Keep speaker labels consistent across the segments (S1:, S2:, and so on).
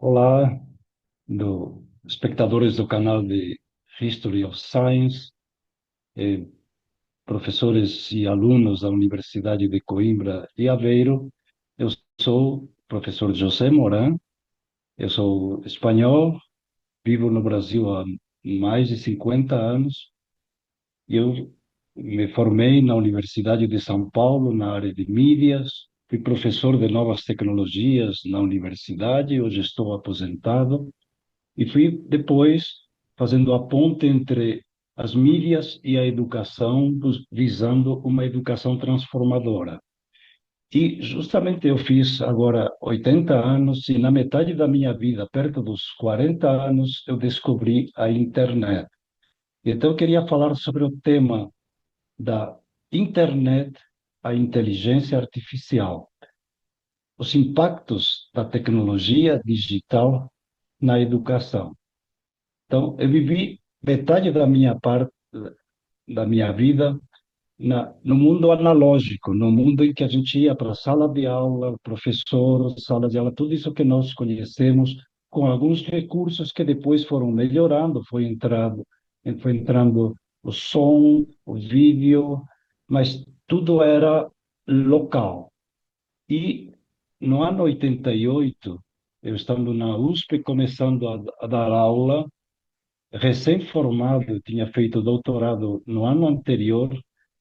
S1: Olá, espectadores do canal de History of Science, eh, professores e alunos da Universidade de Coimbra e Aveiro. Eu sou o professor José Moran, eu sou espanhol, vivo no Brasil há mais de 50 anos e eu me formei na Universidade de São Paulo na área de mídias, fui professor de novas tecnologias na universidade, hoje estou aposentado. E fui depois fazendo a ponte entre as mídias e a educação, visando uma educação transformadora. E justamente eu fiz agora 80 anos, e na metade da minha vida, perto dos 40 anos, eu descobri a internet. Então eu queria falar sobre o tema da internet, a inteligência artificial, os impactos da tecnologia digital na educação. Então, eu vivi metade da minha vida no mundo analógico, no mundo em que a gente ia para a sala de aula, professor, sala de aula, tudo isso que nós conhecemos, com alguns recursos que depois foram melhorando, foi entrando o som, o vídeo, mas tudo era local. E no ano 88, eu estando na USP, começando a dar aula, recém-formado, eu tinha feito doutorado no ano anterior,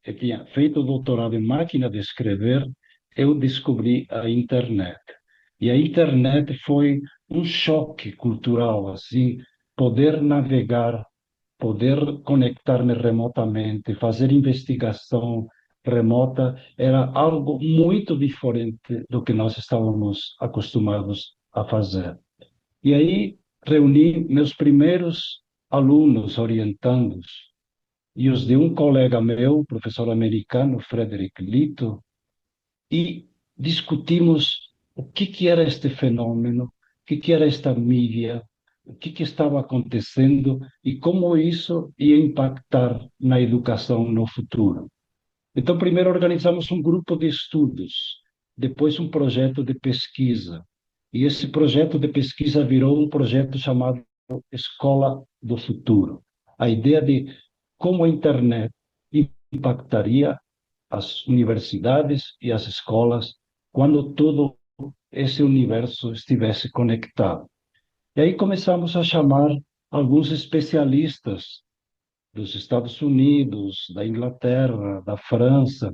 S1: eu tinha feito doutorado em máquina de escrever, eu descobri a internet. E a internet foi um choque cultural, assim, poder navegar, poder conectar-me remotamente, fazer investigação remota, era algo muito diferente do que nós estávamos acostumados a fazer. E aí reuni meus primeiros alunos orientandos e os de um colega meu, professor americano, Frederick Lito, e discutimos o que era este fenômeno, o que era esta mídia, o que estava acontecendo e como isso ia impactar na educação no futuro. Então, primeiro organizamos um grupo de estudos, depois um projeto de pesquisa. E esse projeto de pesquisa virou um projeto chamado Escola do Futuro. A ideia de como a internet impactaria as universidades e as escolas quando todo esse universo estivesse conectado. E aí começamos a chamar alguns especialistas dos Estados Unidos, da Inglaterra, da França,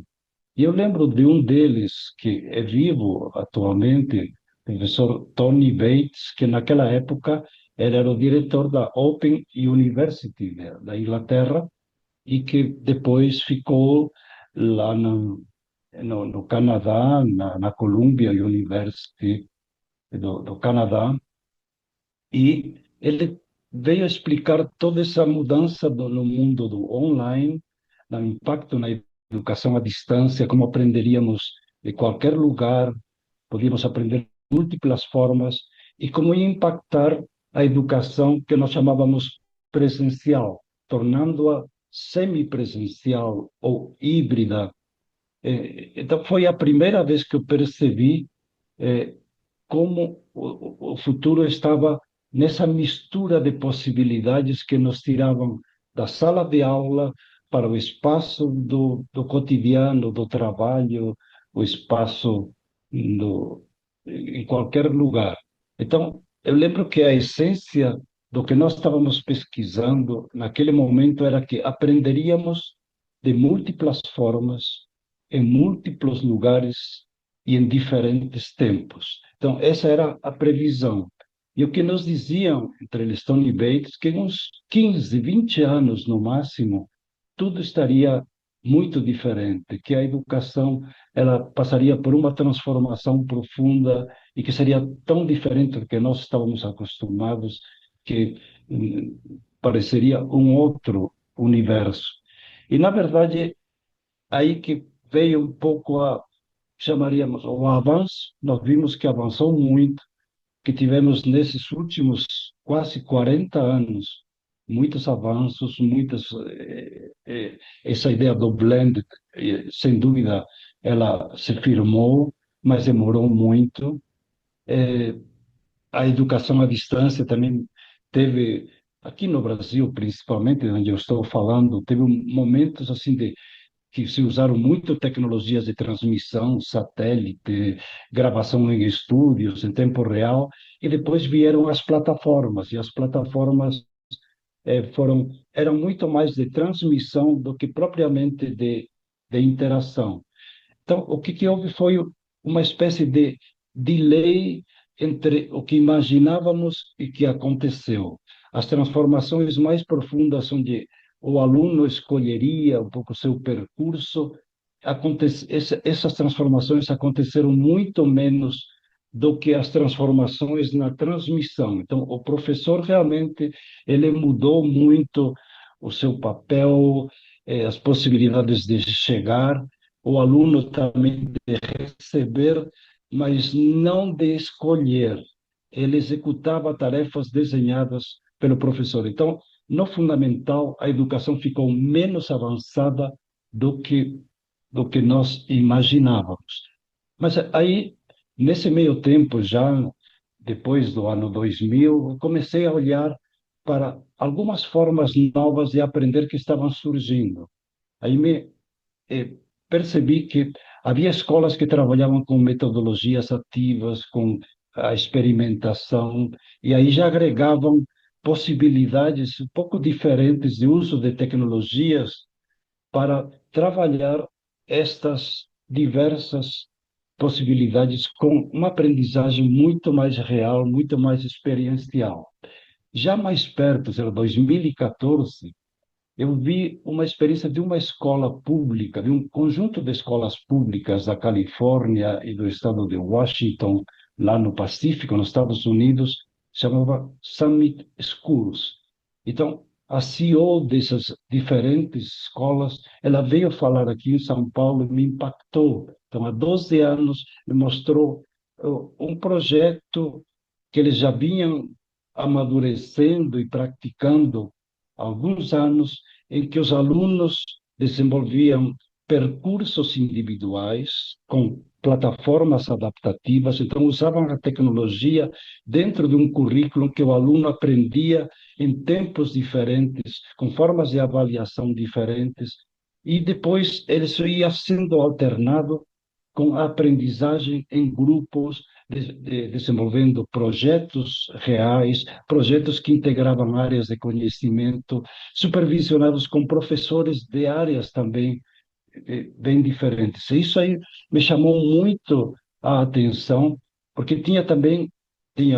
S1: e eu lembro de um deles, que é vivo atualmente, o professor Tony Bates, que naquela época ele era o diretor da Open University, né, da Inglaterra, e que depois ficou lá no Canadá, na Columbia University do Canadá, e ele veio explicar toda essa mudança no mundo do online, do impacto na educação à distância, como aprenderíamos de qualquer lugar, podíamos aprender de múltiplas formas, e como ia impactar a educação que nós chamávamos presencial, tornando-a semipresencial ou híbrida. Então, foi a primeira vez que eu percebi como o futuro estava nessa mistura de possibilidades que nos tiravam da sala de aula para o espaço do cotidiano, do trabalho, o espaço em qualquer lugar. Então, eu lembro que a essência do que nós estávamos pesquisando naquele momento era que aprenderíamos de múltiplas formas, em múltiplos lugares e em diferentes tempos. Então, essa era a previsão. E o que nos diziam, entre eles Tony Bates, que em uns 15, 20 anos no máximo, tudo estaria muito diferente, que a educação ela passaria por uma transformação profunda e que seria tão diferente do que nós estávamos acostumados que pareceria um outro universo. E, na verdade, aí que veio um pouco chamaríamos, o avanço, nós vimos que avançou muito, que tivemos nesses últimos quase 40 anos, muitos avanços, essa ideia do blend, sem dúvida, ela se firmou, mas demorou muito. a educação à distância também teve, aqui no Brasil, principalmente, onde eu estou falando, teve momentos assim de que se usaram muito tecnologias de transmissão, satélite, gravação em estúdios em tempo real, e depois vieram as plataformas, e as plataformas eram muito mais de transmissão do que propriamente de interação. Então, o que houve foi uma espécie de delay entre o que imaginávamos e o que aconteceu. As transformações mais profundas, onde o aluno escolheria um pouco o seu percurso, essas transformações aconteceram muito menos do que as transformações na transmissão. Então, o professor realmente ele mudou muito o seu papel, as possibilidades de chegar, o aluno também de receber, mas não de escolher. Ele executava tarefas desenhadas pelo professor. Então, no fundamental, a educação ficou menos avançada do que do que nós imaginávamos. Mas aí, nesse meio tempo, já depois do ano 2000, eu comecei a olhar para algumas formas novas de aprender que estavam surgindo. Aí eh, percebi que havia escolas que trabalhavam com metodologias ativas, com a experimentação, e aí já agregavam possibilidades um pouco diferentes de uso de tecnologias para trabalhar estas diversas possibilidades com uma aprendizagem muito mais real, muito mais experiencial. Já mais perto, sei lá, 2014, eu vi uma experiência de uma escola pública, de um conjunto de escolas públicas da Califórnia e do estado de Washington, lá no Pacífico, nos Estados Unidos, chamava Summit Schools. Então, a CEO dessas diferentes escolas, ela veio falar aqui em São Paulo e me impactou. Então, há 12 anos, me mostrou um projeto que eles já vinham amadurecendo e praticando há alguns anos, em que os alunos desenvolviam percursos individuais com plataformas adaptativas, então usavam a tecnologia dentro de um currículo que o aluno aprendia em tempos diferentes, com formas de avaliação diferentes, e depois ele ia sendo alternado com a aprendizagem em grupos, desenvolvendo projetos reais, projetos que integravam áreas de conhecimento, supervisionados com professores de áreas também bem diferentes. E isso aí me chamou muito a atenção, porque tinha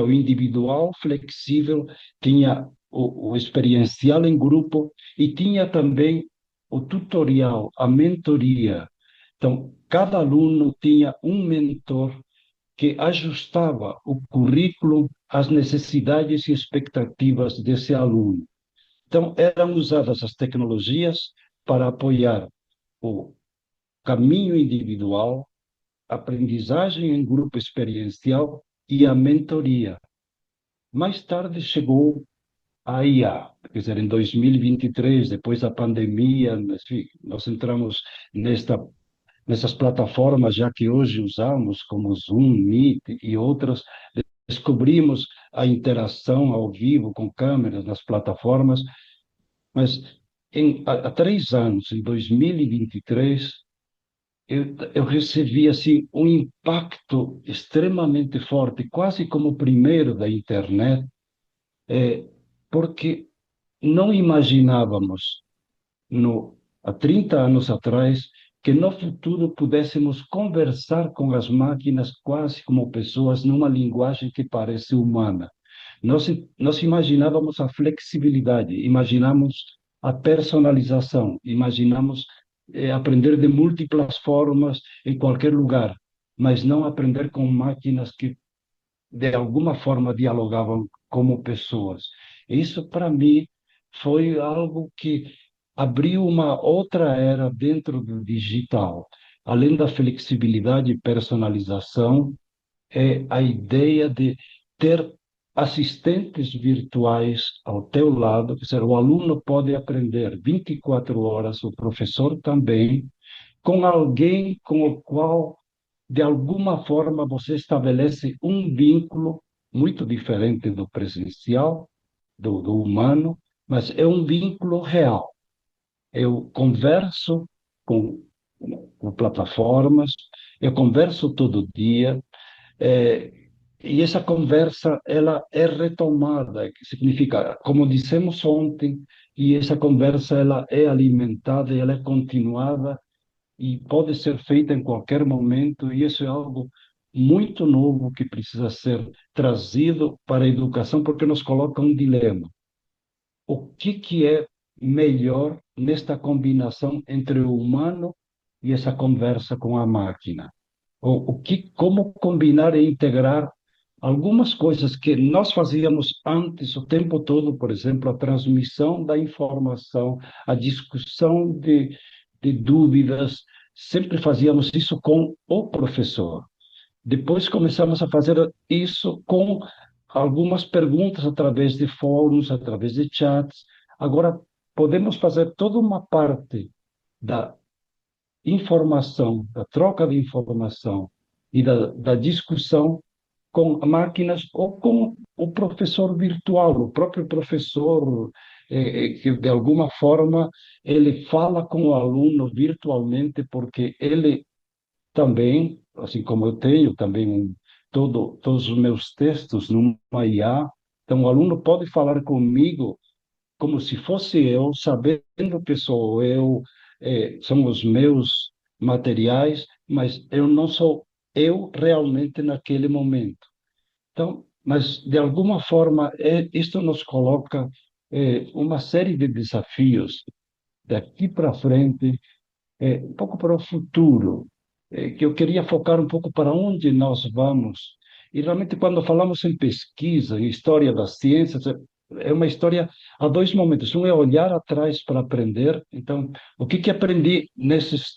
S1: o individual flexível, tinha o experiencial em grupo e tinha também o tutorial, a mentoria. Então, cada aluno tinha um mentor que ajustava o currículo às necessidades e expectativas desse aluno. Então, eram usadas as tecnologias para apoiar o caminho individual, aprendizagem em grupo experiencial e a mentoria. Mais tarde chegou a IA, quer dizer, em 2023, depois da pandemia, enfim, nós entramos nessas plataformas, já que hoje usamos, como Zoom, Meet e outras, descobrimos a interação ao vivo com câmeras nas plataformas, mas há 3 anos, em 2023, eu recebi assim um impacto extremamente forte, quase como o primeiro da internet, porque não imaginávamos há 30 anos atrás que no futuro pudéssemos conversar com as máquinas quase como pessoas numa linguagem que parece humana. Nós imaginávamos a flexibilidade, imaginamos a personalização, imaginamos aprender de múltiplas formas em qualquer lugar, mas não aprender com máquinas que de alguma forma dialogavam como pessoas. Isso, para mim, foi algo que abriu uma outra era dentro do digital. Além da flexibilidade e personalização, é a ideia de ter assistentes virtuais ao teu lado, quer dizer, o aluno pode aprender 24 horas, o professor também, com alguém com o qual, de alguma forma, você estabelece um vínculo muito diferente do presencial, do humano, mas é um vínculo real. Eu converso com, com plataformas, eu converso todo dia, é, e essa conversa ela é retomada, que significa, como dissemos ontem, e essa conversa ela é alimentada, ela é continuada e pode ser feita em qualquer momento, e isso é algo muito novo que precisa ser trazido para a educação, porque nos coloca um dilema. O que é melhor nesta combinação entre o humano e essa conversa com a máquina? Como combinar e integrar algumas coisas que nós fazíamos antes o tempo todo, por exemplo, a transmissão da informação, a discussão de dúvidas, sempre fazíamos isso com o professor. Depois começamos a fazer isso com algumas perguntas através de fóruns, através de chats. Agora, podemos fazer toda uma parte da informação, da troca de informação e da discussão com máquinas ou com o professor virtual, o próprio professor, que de alguma forma ele fala com o aluno virtualmente, porque ele também, assim como eu tenho também todos os meus textos numa IA, então o aluno pode falar comigo como se fosse eu, sabendo que sou eu, são os meus materiais, mas eu não sou eu realmente naquele momento. Então, mas de alguma forma, isto nos coloca uma série de desafios daqui para frente, um pouco para o futuro, que eu queria focar um pouco para onde nós vamos. E realmente, quando falamos em pesquisa, em história das ciências, é uma história a dois momentos. Um é olhar atrás para aprender. Então, o que aprendi nesses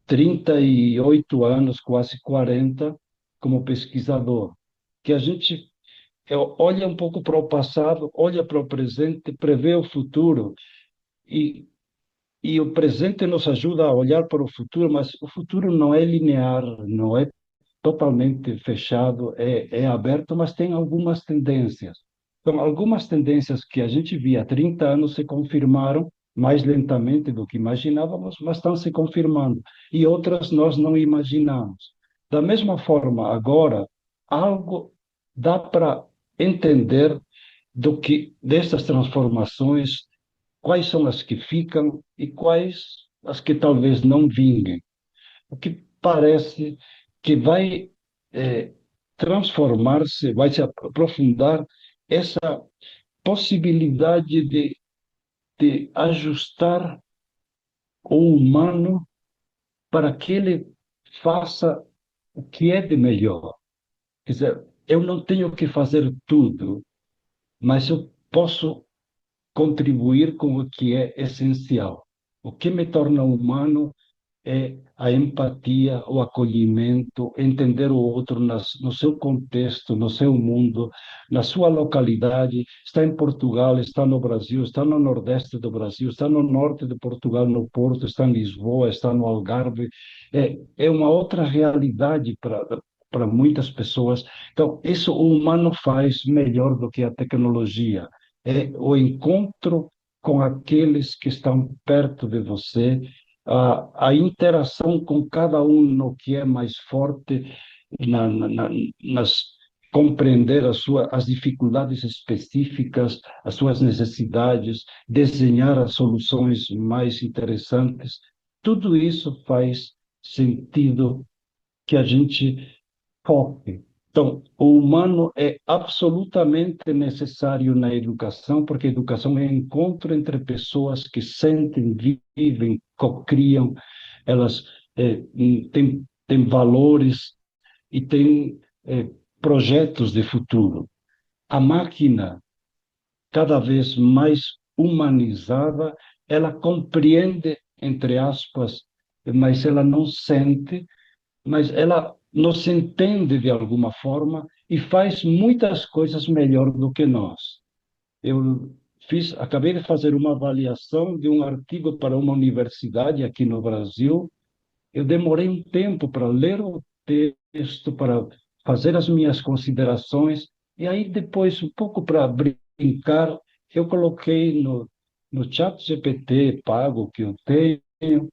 S1: 38 anos, quase 40, como pesquisador? Que a gente olha um pouco para o passado, olha para o presente, prevê o futuro. E e o presente nos ajuda a olhar para o futuro, mas o futuro não é linear, não é totalmente fechado, é aberto, mas tem algumas tendências. Então, algumas tendências que a gente via há 30 anos se confirmaram mais lentamente do que imaginávamos, mas estão se confirmando. E outras nós não imaginamos. Da mesma forma, agora, algo dá para entender do que dessas transformações, quais são as que ficam e quais as que talvez não vinguem. O que parece que vai eh, transformar-se, vai se aprofundar essa possibilidade de ajustar o humano para que ele faça o que é de melhor. Quer dizer, eu não tenho que fazer tudo, mas eu posso contribuir com o que é essencial. O que me torna humano é a empatia, o acolhimento, entender o outro no seu contexto, no seu mundo, na sua localidade. Está em Portugal, está no Brasil, está no Nordeste do Brasil, está no Norte de Portugal, no Porto, está em Lisboa, está no Algarve. É uma outra realidade para muitas pessoas. Então, isso o humano faz melhor do que a tecnologia. É o encontro com aqueles que estão perto de você, a interação com cada um no que é mais forte, nas compreender as dificuldades específicas, as suas necessidades, desenhar as soluções mais interessantes. Tudo isso faz sentido que a gente foque. Então, o humano é absolutamente necessário na educação, porque a educação é encontro entre pessoas que sentem, vivem, cocriam, elas têm valores e têm projetos de futuro. A máquina, cada vez mais humanizada, ela compreende, entre aspas, mas ela não sente, mas ela nos entende de alguma forma e faz muitas coisas melhor do que nós. Eu acabei de fazer uma avaliação de um artigo para uma universidade aqui no Brasil. Eu demorei um tempo para ler o texto, para fazer as minhas considerações, E aí depois, um pouco para brincar, eu coloquei no chat GPT pago que eu tenho,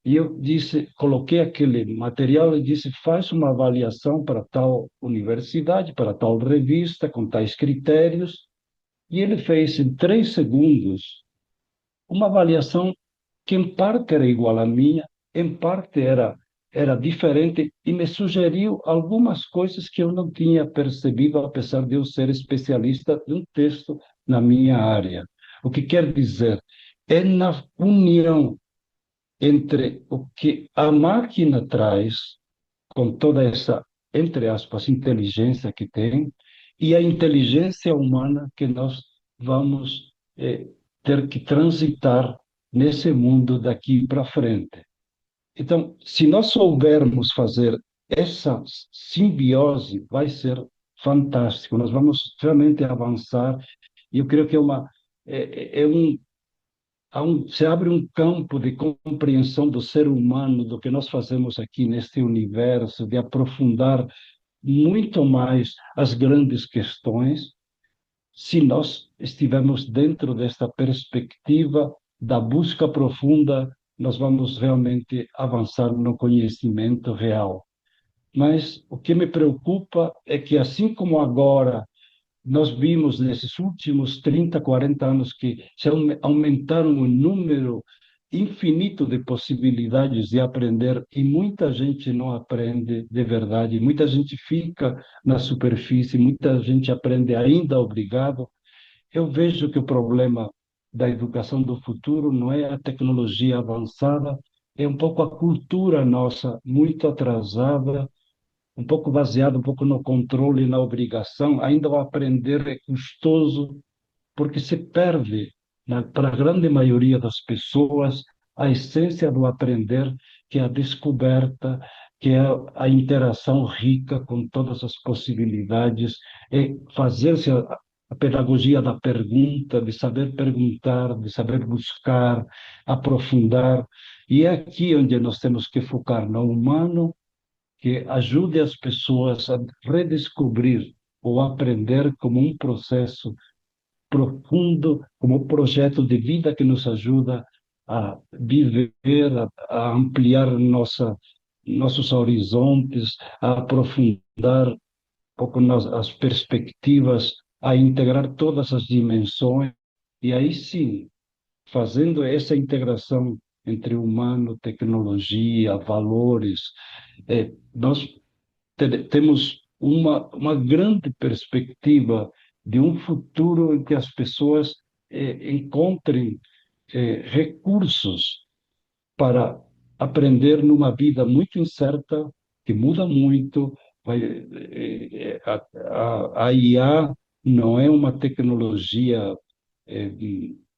S1: e eu disse, coloquei aquele material e disse, faz uma avaliação para tal universidade, para tal revista, com tais critérios, e ele fez em 3 segundos uma avaliação que em parte era igual à minha, em parte era diferente e me sugeriu algumas coisas que eu não tinha percebido, apesar de eu ser especialista de um texto na minha área. O que quer dizer, é na união entre o que a máquina traz, com toda essa, entre aspas, inteligência que tem, e a inteligência humana que nós vamos ter que transitar nesse mundo daqui para frente. Então, se nós soubermos fazer essa simbiose, vai ser fantástico. Nós vamos realmente avançar. E eu creio que é um se abre um campo de compreensão do ser humano, do que nós fazemos aqui neste universo, de aprofundar muito mais as grandes questões, se nós estivermos dentro desta perspectiva da busca profunda, nós vamos realmente avançar no conhecimento real. Mas o que me preocupa é que, assim como agora nós vimos nesses últimos 30, 40 anos que se aumentaram o número infinito de possibilidades de aprender e muita gente não aprende de verdade, muita gente fica na superfície, muita gente aprende ainda obrigado. Eu vejo que o problema da educação do futuro não é a tecnologia avançada, é um pouco a cultura nossa muito atrasada, um pouco baseado um pouco no controle e na obrigação, ainda o aprender é custoso, porque se perde, para a grande maioria das pessoas, a essência do aprender, que é a descoberta, que é a interação rica com todas as possibilidades, é fazer-se a pedagogia da pergunta, de saber perguntar, de saber buscar, aprofundar. E é aqui onde nós temos que focar no humano, que ajude as pessoas a redescobrir ou aprender como um processo profundo, como um projeto de vida que nos ajuda a viver, a ampliar nossos horizontes, a aprofundar um pouco as perspectivas, a integrar todas as dimensões. E aí sim, fazendo essa integração entre humano, tecnologia, valores, nós temos uma grande perspectiva de um futuro em que as pessoas encontrem recursos para aprender numa vida muito incerta, que muda muito. A IA não é uma tecnologia, é,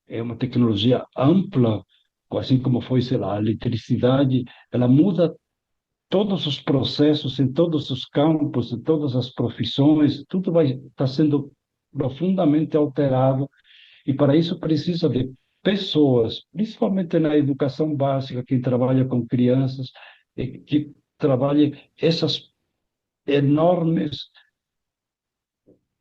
S1: é uma tecnologia ampla, assim como foi, sei lá, a eletricidade, ela muda todos os processos, em todos os campos, em todas as profissões, tudo vai estar sendo profundamente alterado, e para isso precisa de pessoas, principalmente na educação básica, quem trabalha com crianças, que trabalhe essas enormes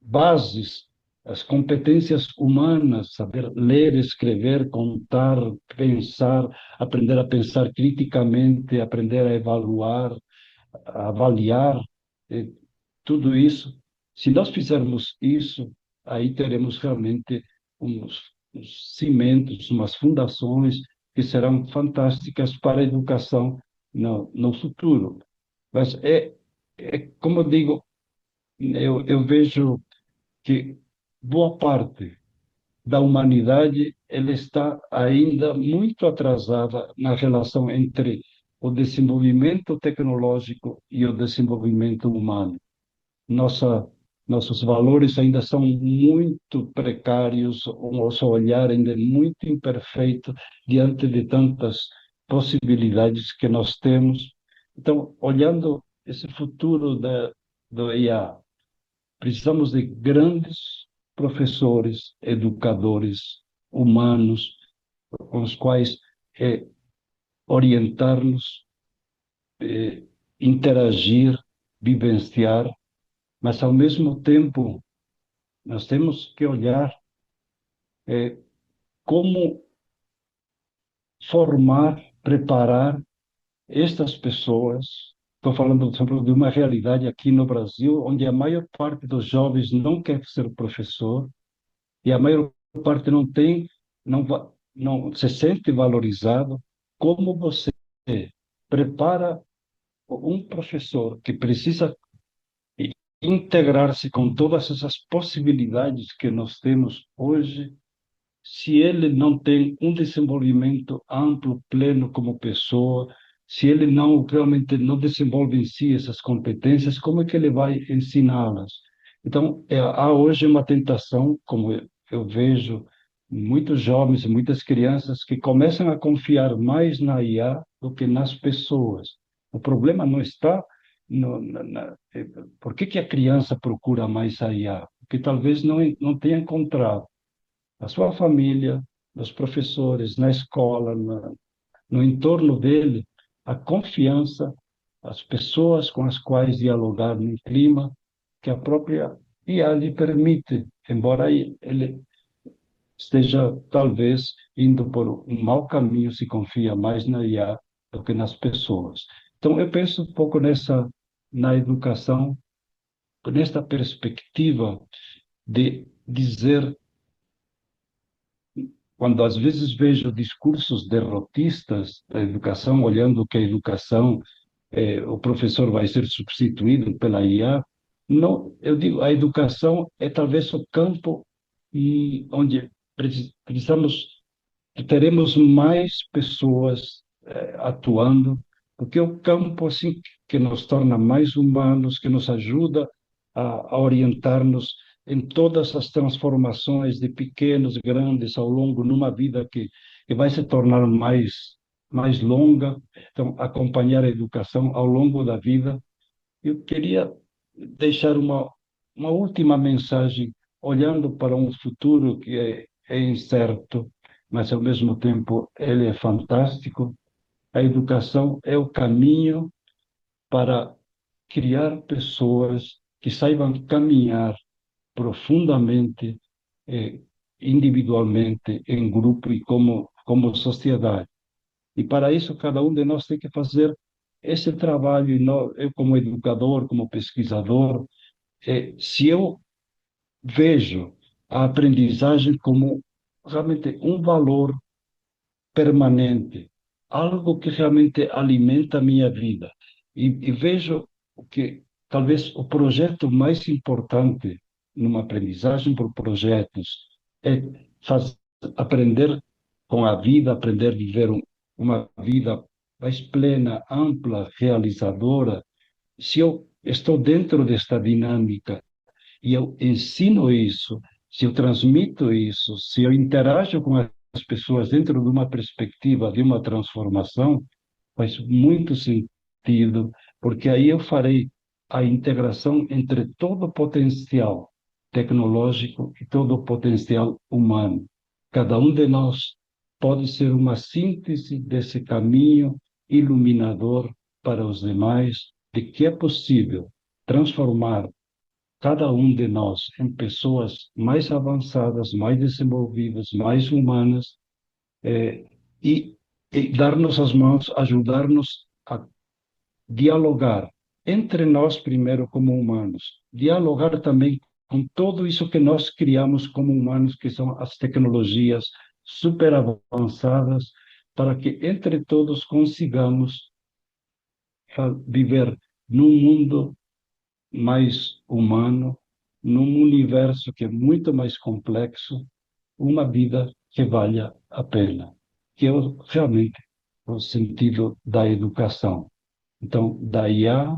S1: bases, as competências humanas, saber ler, escrever, contar, pensar, aprender a pensar criticamente, aprender a evaluar, a avaliar eh, tudo isso. Se nós fizermos isso, aí teremos realmente uns cimentos, umas fundações que serão fantásticas para a educação no futuro. Mas como eu digo, eu vejo que boa parte da humanidade ela está ainda muito atrasada na relação entre o desenvolvimento tecnológico e o desenvolvimento humano. Nossa, nossos valores ainda são muito precários, o nosso olhar ainda é muito imperfeito diante de tantas possibilidades que nós temos. Então, olhando esse futuro do IA, precisamos de grandes professores, educadores humanos, com os quais orientar-nos, interagir, vivenciar, mas ao mesmo tempo Nós temos que olhar como formar, preparar estas pessoas. Estou falando, por exemplo, de uma realidade aqui no Brasil, onde a maior parte dos jovens não quer ser professor e a maior parte não tem, não se sente valorizado. Como você prepara um professor que precisa integrar-se com todas essas possibilidades que nós temos hoje, se ele não tem um desenvolvimento amplo, pleno como pessoa, se ele não realmente não desenvolve em si essas competências, como é que ele vai ensiná-las? Então, há hoje uma tentação, como eu vejo muitos jovens e muitas crianças que começam a confiar mais na IA do que nas pessoas. O problema não está por que a criança procura mais a IA? Porque talvez não tenha encontrado a sua família, os professores, na escola, no entorno dele, a confiança, as pessoas com as quais dialogar num clima que a própria IA lhe permite, embora ele esteja talvez indo por um mau caminho, se confia mais na IA do que nas pessoas. Então, eu penso um pouco na educação, nesta perspectiva de dizer, quando às vezes vejo discursos derrotistas da educação, olhando que a educação, o professor vai ser substituído pela IA, não, eu digo, a educação é talvez o campo onde precisamos, teremos mais pessoas atuando, porque é o campo assim que nos torna mais humanos, que nos ajuda a orientar-nos em todas as transformações de pequenos, grandes, ao longo numa vida que vai se tornar mais longa. Então, acompanhar a educação ao longo da vida. Eu queria deixar uma última mensagem, olhando para um futuro que é incerto, mas ao mesmo tempo ele é fantástico. A educação é o caminho para criar pessoas que saibam caminhar profundamente, eh, individualmente, em grupo e como sociedade. E para isso, cada um de nós tem que fazer esse trabalho. E eu, como educador, como pesquisador, se eu vejo a aprendizagem como realmente um valor permanente, algo que realmente alimenta a minha vida. E vejo que talvez o projeto mais importante numa aprendizagem por projetos é aprender com a vida, aprender a viver uma vida mais plena, ampla, realizadora. Se eu estou dentro desta dinâmica e eu ensino isso, se eu transmito isso, se eu interajo com as pessoas dentro de uma perspectiva de uma transformação, faz muito sentido, porque aí eu farei a integração entre todo o potencial tecnológico e todo o potencial humano. Cada um de nós pode ser uma síntese desse caminho iluminador para os demais, de que é possível transformar cada um de nós em pessoas mais avançadas, mais desenvolvidas, mais humanas, eh, e, e dar-nos as mãos, ajudar-nos a dialogar entre nós primeiro como humanos, dialogar também com tudo isso que nós criamos como humanos, que são as tecnologias super avançadas, para que entre todos consigamos viver num mundo mais humano, num universo que é muito mais complexo, uma vida que valha a pena, que é realmente o sentido da educação. Então, da IA,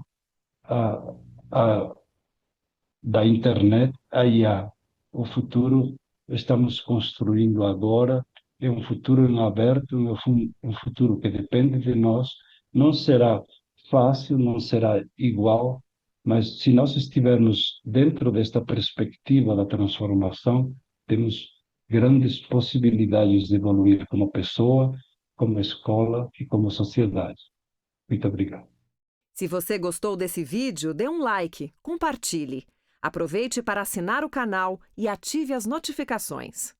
S1: a, a, da internet a IA, o futuro estamos construindo agora, é um futuro em aberto, é um futuro que depende de nós, não será fácil, não será igual, mas se nós estivermos dentro desta perspectiva da transformação, temos grandes possibilidades de evoluir como pessoa, como escola e como sociedade. Muito obrigado.
S2: Se você gostou desse vídeo, dê um like, compartilhe. Aproveite para assinar o canal e ative as notificações.